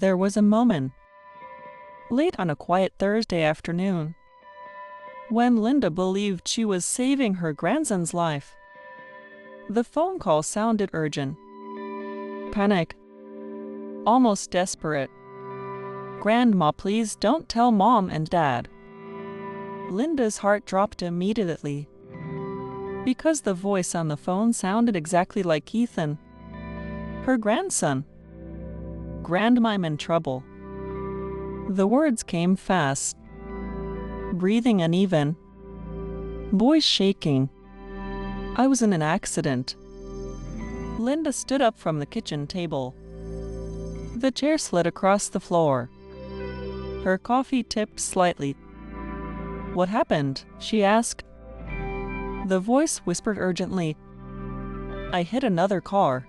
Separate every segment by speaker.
Speaker 1: There was a moment, late on a quiet Thursday afternoon, when Linda believed she was saving her grandson's life. The phone call sounded urgent, panicked, almost desperate. "Grandma, please don't tell Mom and Dad." Linda's heart dropped immediately, because the voice on the phone sounded exactly like Ethan, her grandson. "Grandma, I'm in trouble." The words came fast, breathing uneven, voice shaking. "I was in an accident." Linda stood up from the kitchen table. The chair slid across the floor. Her coffee tipped slightly. "What happened?" she asked. The voice whispered urgently, "I hit another car."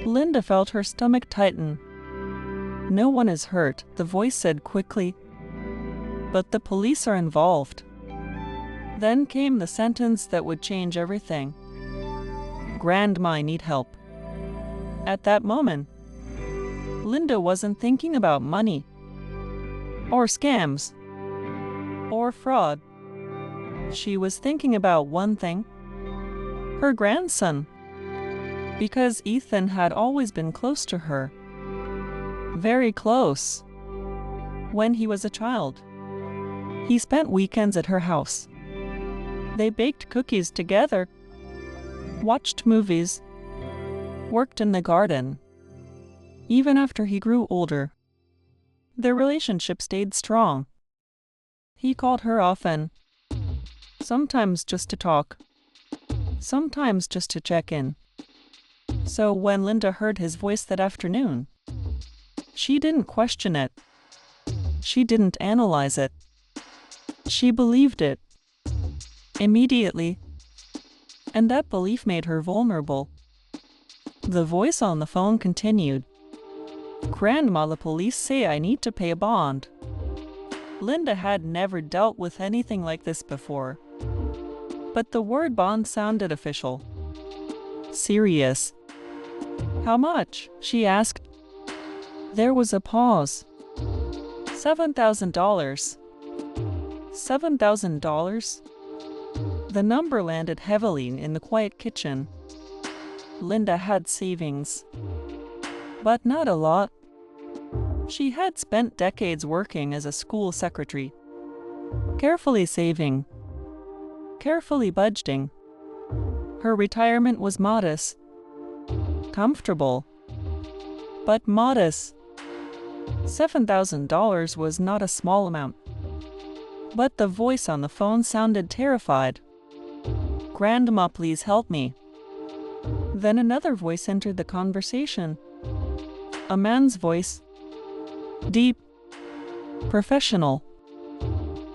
Speaker 1: Linda felt her stomach tighten. "No one is hurt," the voice said quickly, "but the police are involved." Then came the sentence that would change everything. "Grandma, I need help." At that moment, Linda wasn't thinking about money, or scams, or fraud. She was thinking about one thing: her grandson. Because Ethan had always been close to her. Very close. When he was a child, he spent weekends at her house. They baked cookies together, watched movies, worked in the garden. Even after he grew older, their relationship stayed strong. He called her often, sometimes just to talk, sometimes just to check in. So when Linda heard his voice that afternoon, she didn't question it. She didn't analyze it. She believed it immediately, and that belief made her vulnerable. The voice on the phone continued, "Grandma, the police say I need to pay a bond." Linda had never dealt with anything like this before, but the word bond sounded official, serious. "How much?" she asked. There was a pause. $7,000. $7,000? The number landed heavily in the quiet kitchen. Linda had savings, but not a lot. She had spent decades working as a school secretary, carefully saving, carefully budgeting. Her retirement was modest, comfortable, but modest. $7,000 was not a small amount. But the voice on the phone sounded terrified. "Grandma, please help me." Then another voice entered the conversation. A man's voice. Deep. Professional.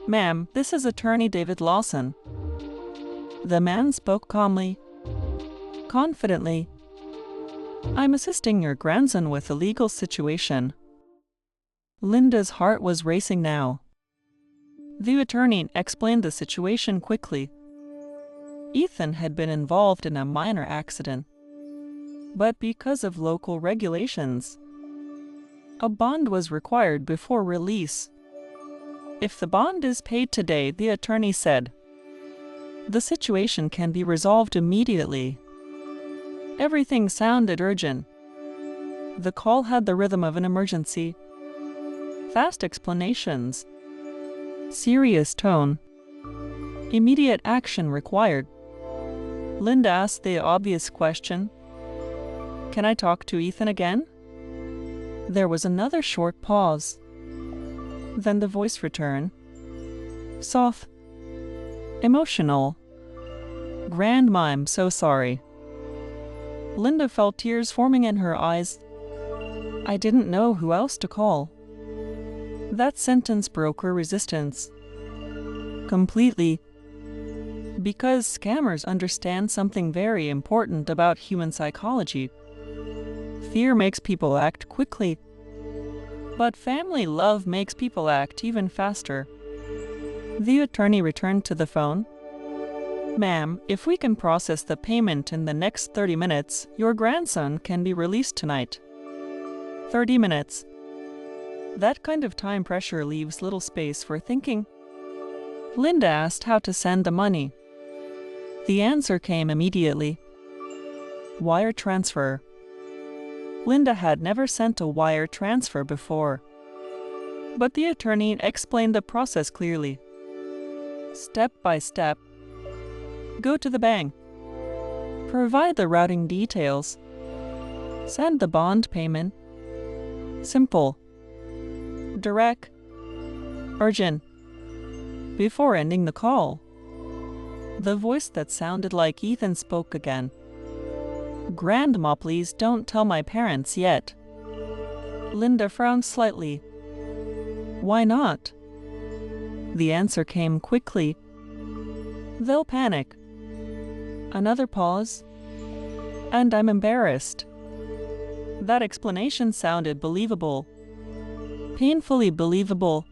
Speaker 1: "Ma'am, this is Attorney David Lawson." The man spoke calmly, confidently. "I'm assisting your grandson with a legal situation." Linda's heart was racing now. The attorney explained the situation quickly. Ethan had been involved in a minor accident, but because of local regulations, a bond was required before release. If the bond is paid today, the attorney said, the situation can be resolved immediately. Everything sounded urgent. The call had the rhythm of an emergency. Fast explanations. Serious tone. Immediate action required. Linda asked the obvious question, "Can I talk to Ethan again?" There was another short pause. Then the voice returned. Soft. Emotional. "Grandma, I'm so sorry." Linda felt tears forming in her eyes. "I didn't know who else to call." That sentence broke her resistance. Completely. Because scammers understand something very important about human psychology. Fear makes people act quickly, but family love makes people act even faster. The attorney returned to the phone. "Ma'am, if we can process the payment in the next 30 minutes, your grandson can be released tonight." 30 minutes. That kind of time pressure leaves little space for thinking. Linda asked how to send the money. The answer came immediately. Wire transfer. Linda had never sent a wire transfer before, but the attorney explained the process clearly. Step by step. Go to the bank. Provide the routing details. Send the bond payment. Simple. Direct. Urgent. Before ending the call, the voice that sounded like Ethan spoke again. Grandma, please don't tell my parents yet. Linda frowned slightly. Why not? The answer came quickly. They'll panic. Another pause. And I'm embarrassed. That explanation sounded believable. Painfully believable.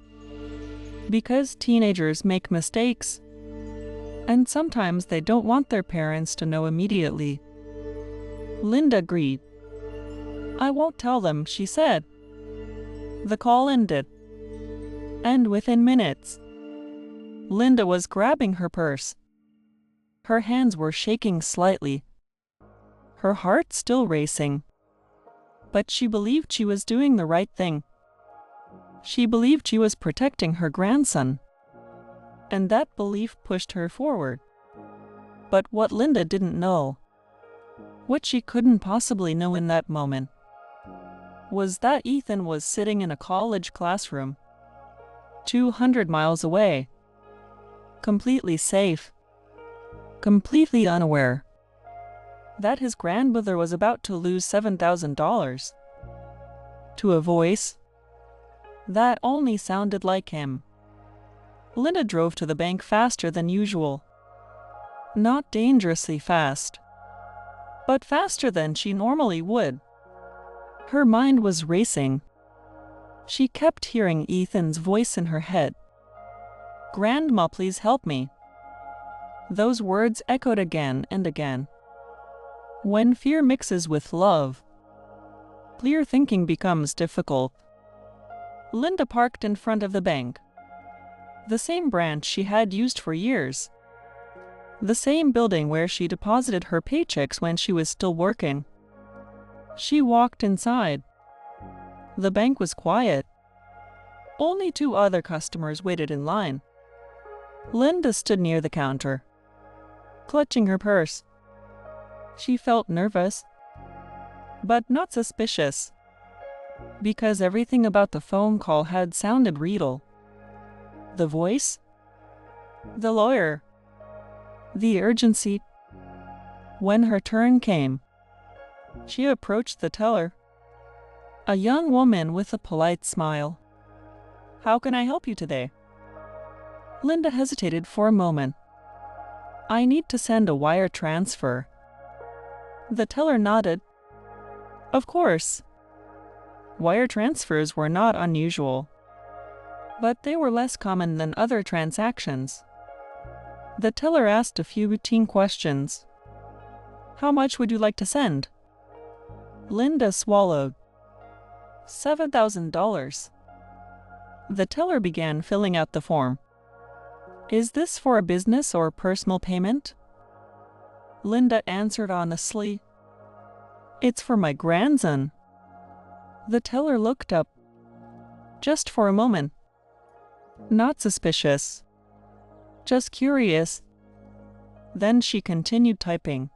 Speaker 1: Because teenagers make mistakes. And sometimes they don't want their parents to know immediately. Linda agreed. I won't tell them, she said. The call ended. And within minutes, Linda was grabbing her purse. Her hands were shaking slightly. Her heart still racing. But she believed she was doing the right thing. She believed she was protecting her grandson. And that belief pushed her forward. But what Linda didn't know, what she couldn't possibly know in that moment, was that Ethan was sitting in a college classroom, 200 miles away, completely safe, completely unaware that his grandmother was about to lose $7,000 to a voice that only sounded like him. Linda drove to the bank faster than usual. Not dangerously fast, but faster than she normally would. Her mind was racing. She kept hearing Ethan's voice in her head. Grandma, please help me. Those words echoed again and again. When fear mixes with love, clear thinking becomes difficult. Linda parked in front of the bank. The same branch she had used for years. The same building where she deposited her paychecks when she was still working. She walked inside. The bank was quiet. Only 2 other customers waited in line. Linda stood near the counter, clutching her purse. She felt nervous, but not suspicious, because everything about the phone call had sounded real. The voice, the lawyer, the urgency. When her turn came, she approached the teller, a young woman with a polite smile. How can I help you today? Linda hesitated for a moment. I need to send a wire transfer. The teller nodded. Of course. Wire transfers were not unusual, but they were less common than other transactions. The teller asked a few routine questions. How much would you like to send? Linda swallowed. $7,000. The teller began filling out the form. Is this for a business or personal payment? Linda answered honestly. It's for my grandson. The teller looked up. Just for a moment. Not suspicious. Just curious. Then she continued typing.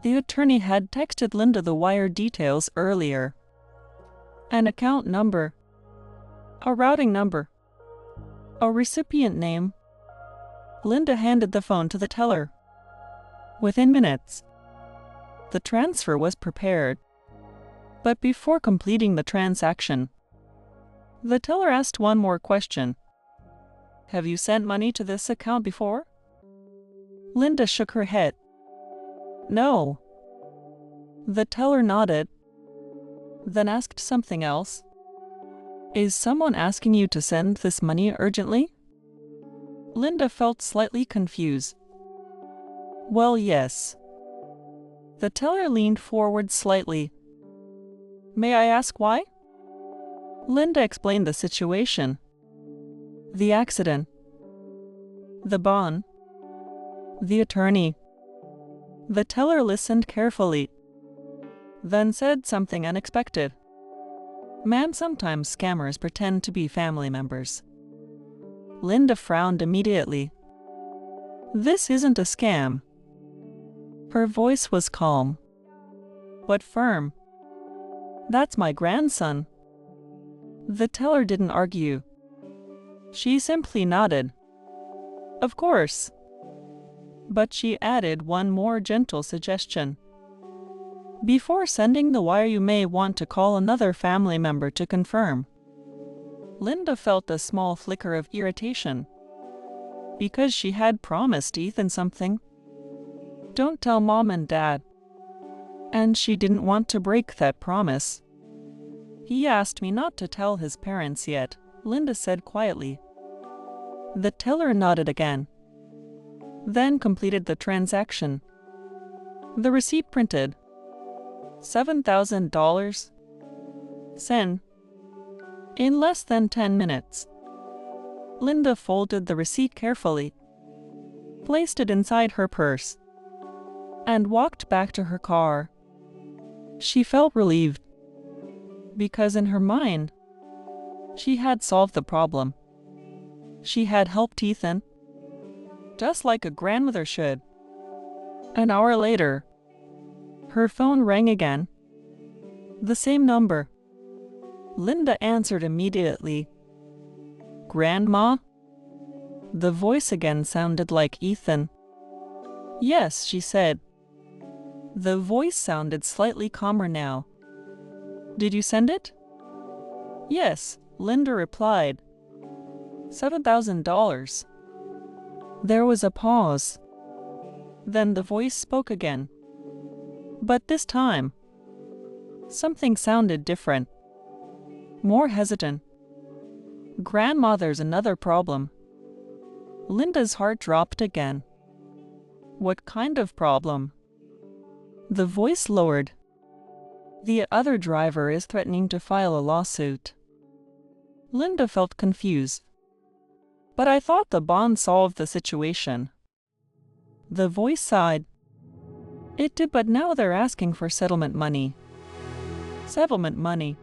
Speaker 1: The attorney had texted Linda the wire details earlier. An account number. A routing number. A recipient name. Linda handed the phone to the teller. Within minutes, the transfer was prepared. But before completing the transaction, the teller asked one more question. Have you sent money to this account before? Linda shook her head. No. The teller nodded, then asked something else. Is someone asking you to send this money urgently? Linda felt slightly confused. Well, yes. The teller leaned forward slightly. May I ask why? Linda explained the situation. The accident. The bond. The attorney. The teller listened carefully, then said something unexpected. Ma'am, sometimes scammers pretend to be family members. Linda frowned immediately. This isn't a scam. Her voice was calm, but firm. That's my grandson. The teller didn't argue. She simply nodded. Of course. But she added one more gentle suggestion. Before sending the wire, you may want to call another family member to confirm. Linda felt a small flicker of irritation, because she had promised Ethan something. Don't tell Mom and Dad. And she didn't want to break that promise. He asked me not to tell his parents yet, Linda said quietly. The teller nodded again, then completed the transaction. The receipt printed. $7,000. Send. In less than 10 minutes. Linda folded the receipt carefully, placed it inside her purse, and walked back to her car. She felt relieved, because in her mind, she had solved the problem. She had helped Ethan, just like a grandmother should. An hour later, her phone rang again. The same number. Linda answered immediately. Grandma? The voice again sounded like Ethan. Yes, she said. The voice sounded slightly calmer now. Did you send it? Yes, Linda replied. $7,000. There was a pause. Then the voice spoke again. But this time, something sounded different. More hesitant. Grandma, there's another problem. Linda's heart dropped again. What kind of problem? The voice lowered. The other driver is threatening to file a lawsuit. Linda felt confused. But I thought the bond solved the situation. The voice sighed. It did, but now they're asking for settlement money. Settlement money.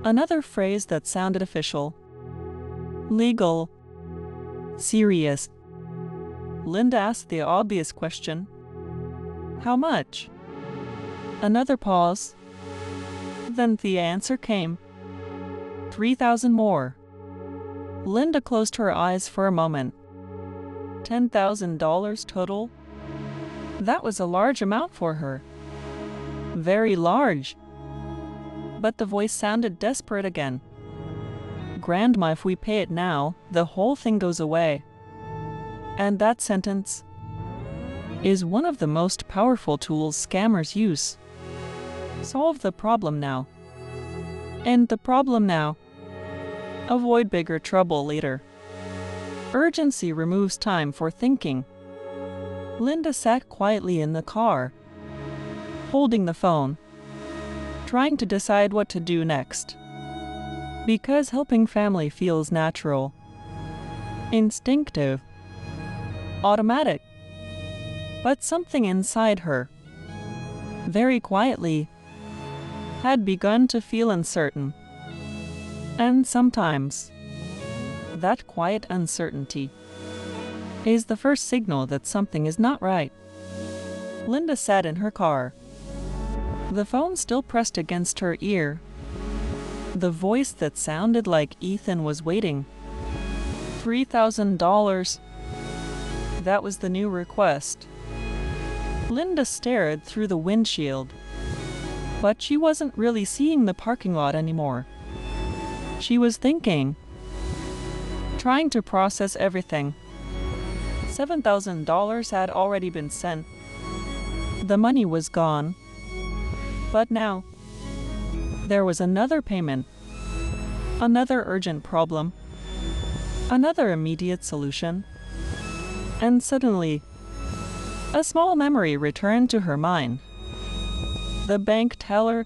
Speaker 1: Another phrase that sounded official. Legal. Serious. Linda asked the obvious question. How much? Another pause. Then the answer came. 3,000 more. Linda closed her eyes for a moment. $10,000 total? That was a large amount for her. Very large. But the voice sounded desperate again. Grandma, if we pay it now, the whole thing goes away. And that sentence is one of the most powerful tools scammers use. Solve the problem now. End the problem now. Avoid bigger trouble later. Urgency removes time for thinking. Linda sat quietly in the car, holding the phone, trying to decide what to do next. Because helping family feels natural, instinctive, automatic. But something inside her, very quietly, had begun to feel uncertain. And sometimes, that quiet uncertainty is the first signal that something is not right. Linda sat in her car, the phone still pressed against her ear. The voice that sounded like Ethan was waiting. $3,000. That was the new request. Linda stared through the windshield, but she wasn't really seeing the parking lot anymore. She was thinking, trying to process everything. $7,000 had already been sent. The money was gone. But now, there was another payment, another urgent problem, another immediate solution. And suddenly, a small memory returned to her mind. The bank teller,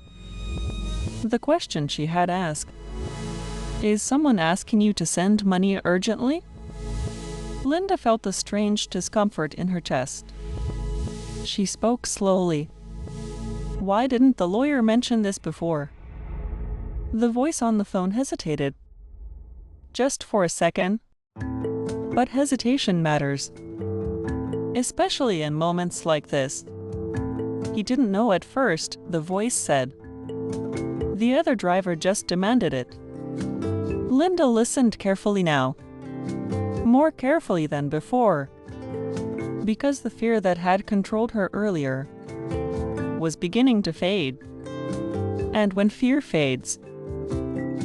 Speaker 1: The question she had asked, "Is someone asking you to send money urgently?" Linda felt a strange discomfort in her chest. She spoke slowly. "Why didn't the lawyer mention this before?" The voice on the phone hesitated. Just for a second. But hesitation matters, especially in moments like this. He didn't know at first, the voice said. The other driver just demanded it. Linda listened carefully now. More carefully than before. Because the fear that had controlled her earlier was beginning to fade. And when fear fades,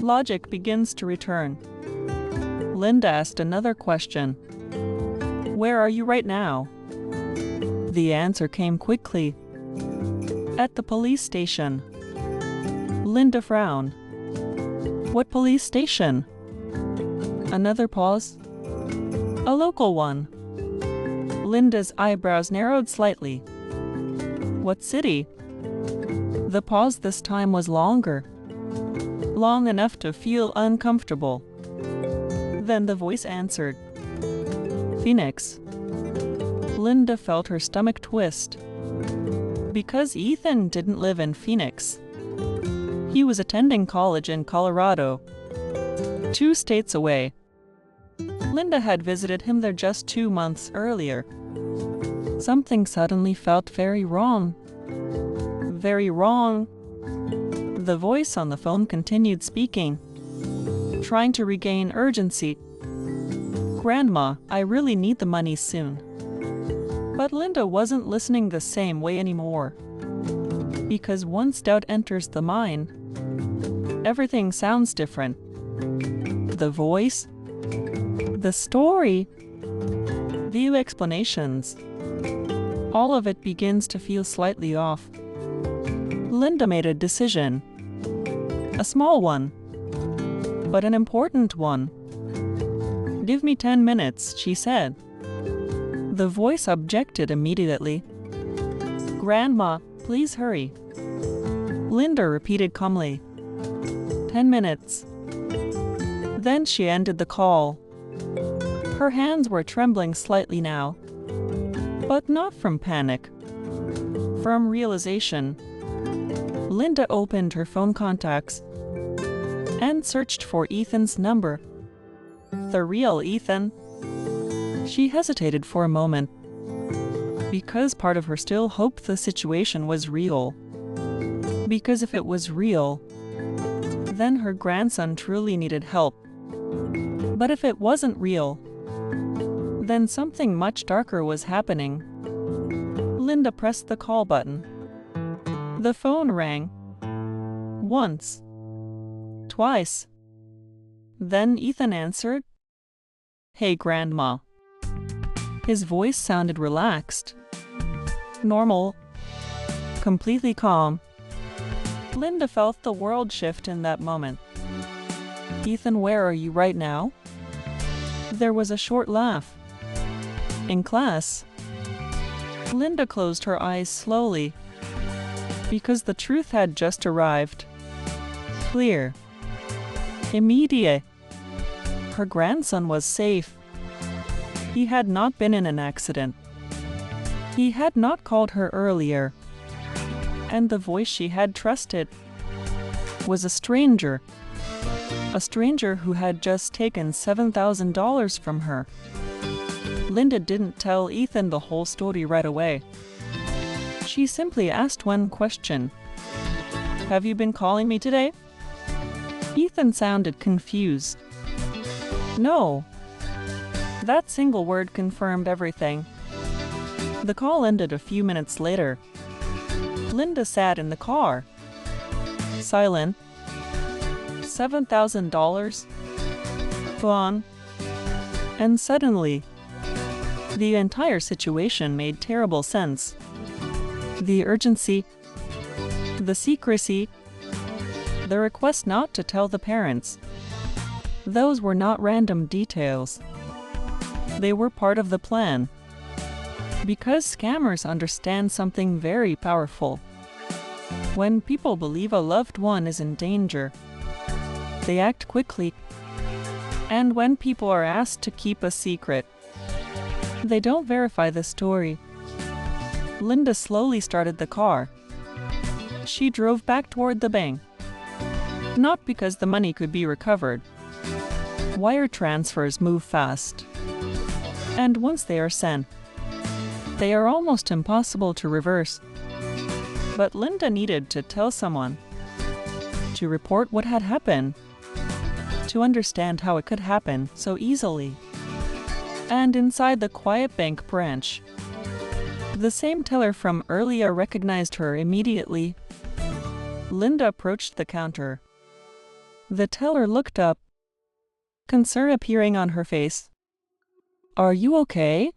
Speaker 1: logic begins to return. Linda asked another question. "Where are you right now?" The answer came quickly. "At the police station." Linda frowned. "What police station?" Another pause. "A local one." Linda's eyebrows narrowed slightly. "What city?" The pause this time was longer. Long enough to feel uncomfortable. Then the voice answered. "Phoenix." Linda felt her stomach twist. Because Ethan didn't live in Phoenix. He was attending college in Colorado, 2 states away. Linda had visited him there just 2 months earlier. Something suddenly felt very wrong. Very wrong. The voice on the phone continued speaking, trying to regain urgency. "Grandma, I really need the money soon." But Linda wasn't listening the same way anymore. Because once doubt enters the mind, everything sounds different. The voice, the story, the explanations, all of it begins to feel slightly off. Linda made a decision. A small one, but an important one. "Give me 10 minutes, she said. The voice objected immediately. "Grandma, please hurry." Linda repeated calmly. 10 minutes. Then she ended the call. Her hands were trembling slightly now. But not from panic. From realization. Linda opened her phone contacts and searched for Ethan's number. The real Ethan. She hesitated for a moment, because part of her still hoped the situation was real. Because if it was real, then her grandson truly needed help. But if it wasn't real, then something much darker was happening. Linda pressed the call button. The phone rang. Once. Twice. Then Ethan answered. "Hey, Grandma." His voice sounded relaxed. Normal. Completely calm. Linda felt the world shift in that moment. "Ethan, where are you right now?" There was a short laugh. "In class." Linda closed her eyes slowly, because the truth had just arrived. Clear. Immediate. Her grandson was safe. He had not been in an accident. He had not called her earlier. And the voice she had trusted was a stranger. A stranger who had just taken $7,000 from her. Linda didn't tell Ethan the whole story right away. She simply asked one question. "Have you been calling me today?" Ethan sounded confused. "No." That single word confirmed everything. The call ended a few minutes later. Linda sat in the car. Silent. $7,000. Gone. And suddenly, the entire situation made terrible sense. The urgency, the secrecy, the request not to tell the parents. Those were not random details. They were part of the plan. Because scammers understand something very powerful. When people believe a loved one is in danger, they act quickly. And when people are asked to keep a secret, they don't verify the story. Linda slowly started the car. She drove back toward the bank. Not because the money could be recovered. Wire transfers move fast. And once they are sent, they are almost impossible to reverse. But Linda needed to tell someone, to report what had happened, to understand how it could happen so easily. And inside the quiet bank branch, the same teller from earlier recognized her immediately. Linda approached the counter. The teller looked up, concern appearing on her face. "Are you okay?"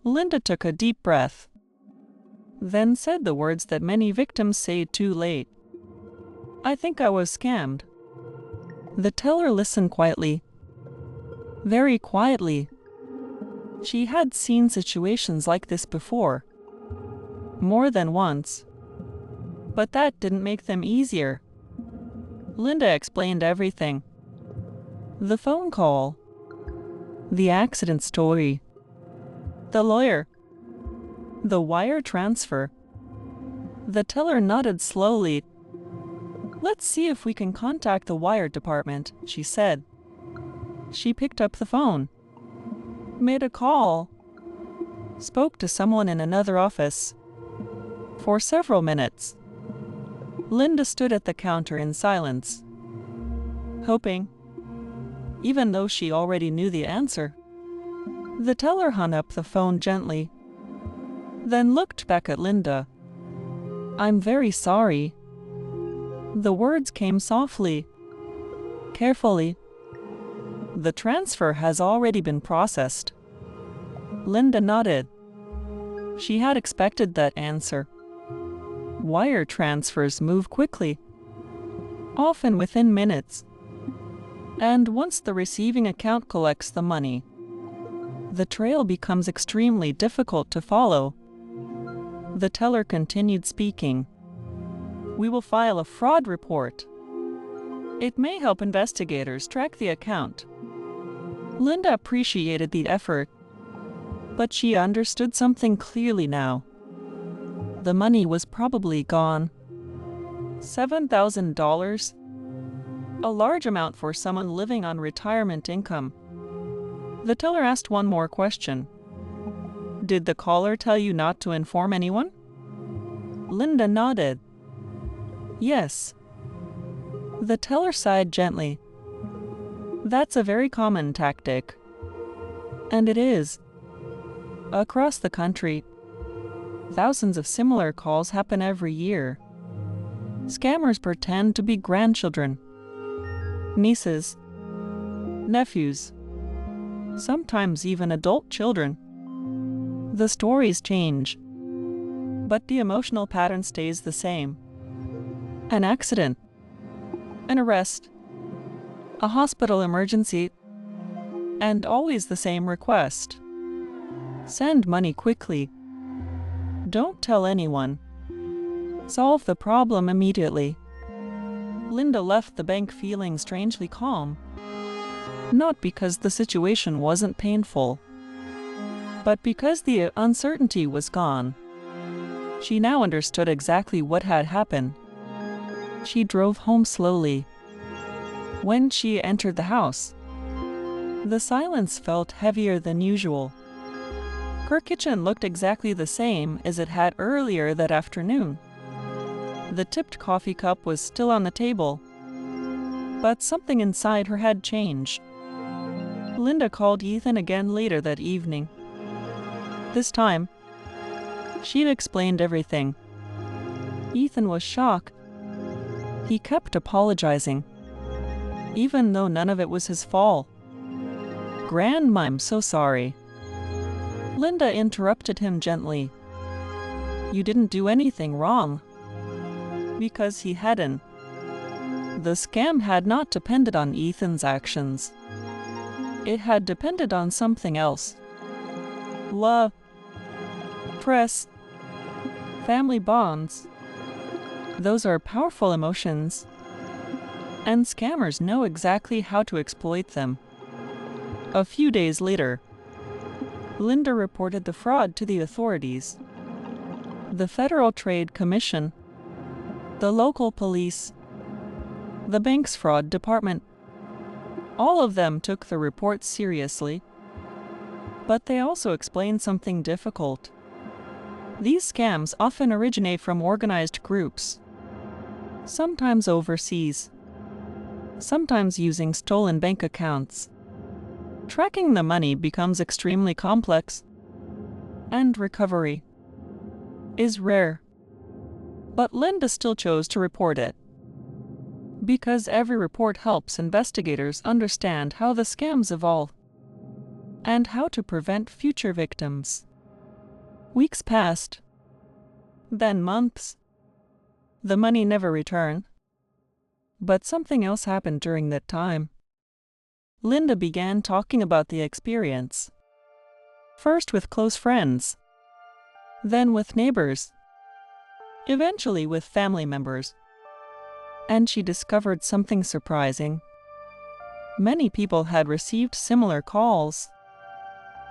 Speaker 1: Linda took a deep breath, then said the words that many victims say too late. "I think I was scammed." The teller listened quietly, very quietly. She had seen situations like this before, more than once, but that didn't make them easier. Linda explained everything. The phone call, the accident story, the lawyer, the wire transfer. The teller nodded slowly. "Let's see if we can contact the wire department," she said. She picked up the phone, made a call, spoke to someone in another office. For several minutes, Linda stood at the counter in silence, hoping, even though she already knew the answer. The teller hung up the phone gently, then looked back at Linda. "I'm very sorry." The words came softly, carefully. "The transfer has already been processed." Linda nodded. She had expected that answer. Wire transfers move quickly, often within minutes. And once the receiving account collects the money, the trail becomes extremely difficult to follow. The teller continued speaking. "We will file a fraud report. It may help investigators track the account." Linda appreciated the effort, but she understood something clearly now. The money was probably gone. $7,000? A large amount for someone living on retirement income. The teller asked one more question. "Did the caller tell you not to inform anyone?" Linda nodded. "Yes." The teller sighed gently. "That's a very common tactic." And it is. Across the country, thousands of similar calls happen every year. Scammers pretend to be grandchildren, nieces, nephews, sometimes even adult children. The stories change, but the emotional pattern stays the same. An accident, an arrest, a hospital emergency, and always the same request. Send money quickly. Don't tell anyone. Solve the problem immediately. Linda left the bank feeling strangely calm. Not because the situation wasn't painful, but because the uncertainty was gone. She now understood exactly what had happened. She drove home slowly. When she entered the house, the silence felt heavier than usual. Her kitchen looked exactly the same as it had earlier that afternoon. The tipped coffee cup was still on the table, but something inside her had changed. Linda called Ethan again later that evening. This time, she'd explained everything. Ethan was shocked. He kept apologizing, even though none of it was his fault. "Grandma, I'm so sorry." Linda interrupted him gently. "You didn't do anything wrong." Because he hadn't. The scam had not depended on Ethan's actions. It had depended on something else. Love, trust, family bonds. Those are powerful emotions, and scammers know exactly how to exploit them. A few days later, Linda reported the fraud to the authorities. The Federal Trade Commission, the local police, the bank's fraud department. All of them took the report seriously, but they also explained something difficult. These scams often originate from organized groups, sometimes overseas, sometimes using stolen bank accounts. Tracking the money becomes extremely complex, and recovery is rare. But Linda still chose to report it, because every report helps investigators understand how the scams evolve and how to prevent future victims. Weeks passed, then months. The money never returned. But something else happened during that time. Linda began talking about the experience, first with close friends, then with neighbors, eventually with family members. And she discovered something surprising. Many people had received similar calls.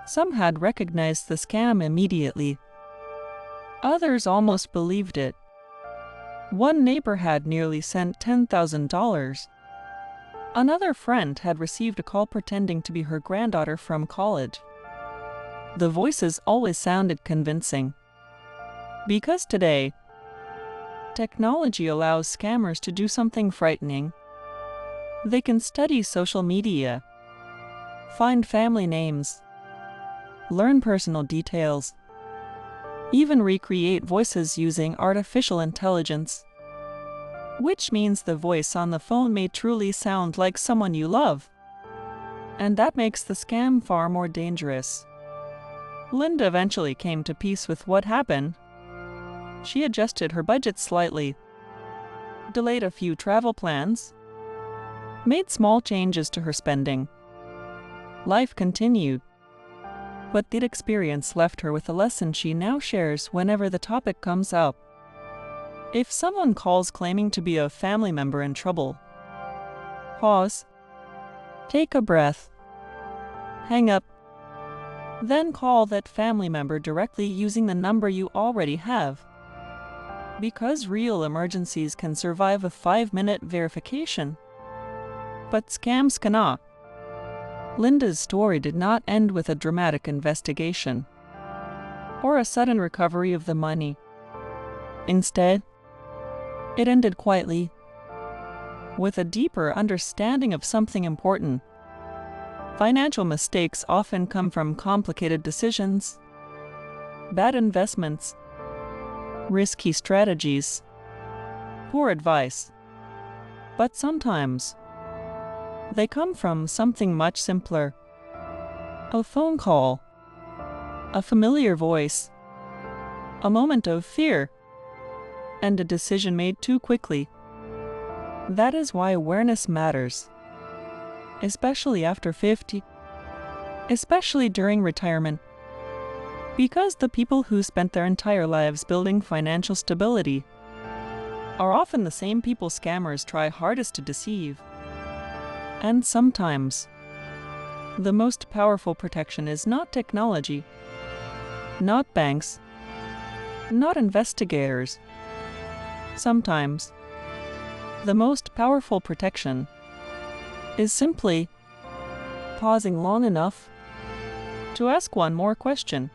Speaker 1: Some had recognized the scam immediately. Others almost believed it. One neighbor had nearly sent $10,000. Another friend had received a call pretending to be her granddaughter from college. The voices always sounded convincing. Because today, technology allows scammers to do something frightening. They can study social media, find family names, learn personal details, even recreate voices using artificial intelligence, which means the voice on the phone may truly sound like someone you love. And that makes the scam far more dangerous. Linda eventually came to peace with what happened. She adjusted her budget slightly, delayed a few travel plans, made small changes to her spending. Life continued. But that experience left her with a lesson she now shares whenever the topic comes up. If someone calls claiming to be a family member in trouble, pause, take a breath, hang up, then call that family member directly using the number you already have. Because real emergencies can survive a 5-minute verification, but scams cannot. Linda's story did not end with a dramatic investigation or a sudden recovery of the money. Instead, it ended quietly, with a deeper understanding of something important. Financial mistakes often come from complicated decisions, bad investments, risky strategies, poor advice. But sometimes, they come from something much simpler. A phone call, a familiar voice, a moment of fear, and a decision made too quickly. That is why awareness matters, especially after 50, especially during retirement, because the people who spent their entire lives building financial stability are often the same people scammers try hardest to deceive. And sometimes, the most powerful protection is not technology, not banks, not investigators. Sometimes, the most powerful protection is simply pausing long enough to ask one more question.